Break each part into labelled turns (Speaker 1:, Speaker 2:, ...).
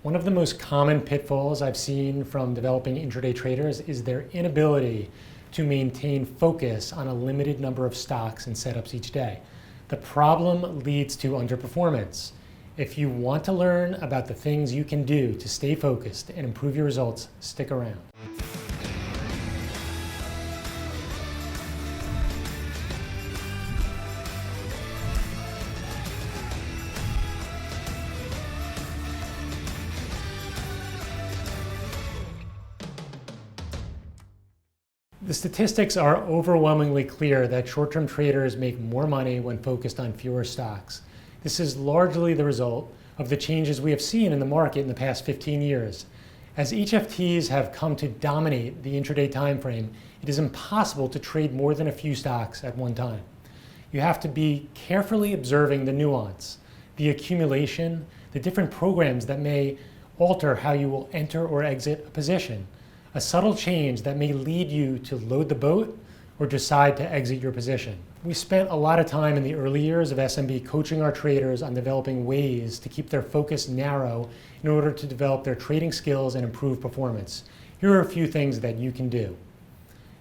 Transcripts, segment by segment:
Speaker 1: One of the most common pitfalls I've seen from developing intraday traders is their inability to maintain focus on a limited number of stocks and setups each day. The problem leads to underperformance. If you want to learn about the things you can do to stay focused and improve your results, stick around. The statistics are overwhelmingly clear that short-term traders make more money when focused on fewer stocks. This is largely the result of the changes we have seen in the market in the past 15 years. As HFTs have come to dominate the intraday time frame, it is impossible to trade more than a few stocks at one time. You have to be carefully observing the nuance, the accumulation, the different programs that may alter how you will enter or exit a position. A subtle change that may lead you to load the boat or decide to exit your position. We spent a lot of time in the early years of SMB coaching our traders on developing ways to keep their focus narrow in order to develop their trading skills and improve performance. Here are a few things that you can do.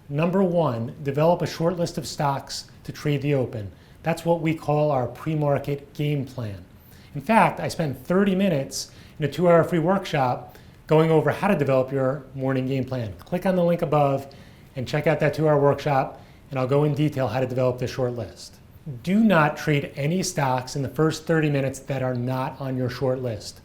Speaker 1: Number one, develop a short list of stocks to trade the open. That's what we call our pre-market game plan. In fact, I spent 30 minutes in a 2-hour free workshop going over how to develop your morning game plan. Click on the link above and check out that 2-hour workshop, and I'll go in detail how to develop this short list. Do not trade any stocks in the first 30 minutes that are not on your short list,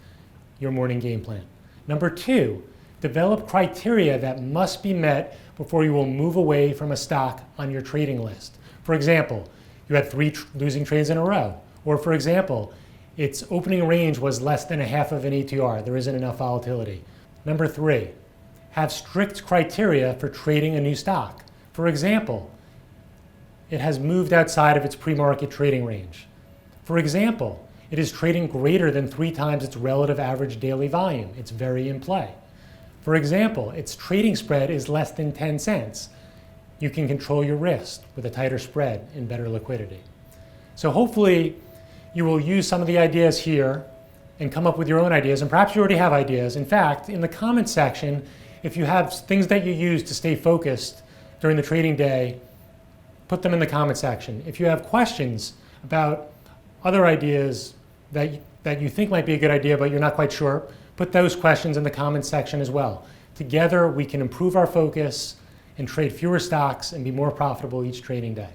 Speaker 1: your morning game plan. Number two, develop criteria that must be met before you will move away from a stock on your trading list. For example, you had 3 losing trades in a row. Or for example, its opening range was less than a half of an ATR. There isn't enough volatility. Number 3, have strict criteria for trading a new stock. For example, it has moved outside of its pre-market trading range. For example, it is trading greater than 3 times its relative average daily volume. It's very in play. For example, its trading spread is less than 10 cents. You can control your risk with a tighter spread and better liquidity. So hopefully you will use some of the ideas here and come up with your own ideas, and perhaps you already have ideas. In fact, in the comments section, if you have things that you use to stay focused during the trading day, put them in the comment section. If you have questions about other ideas that you think might be a good idea but you're not quite sure, put those questions in the comments section as well. Together we can improve our focus and trade fewer stocks and be more profitable each trading day.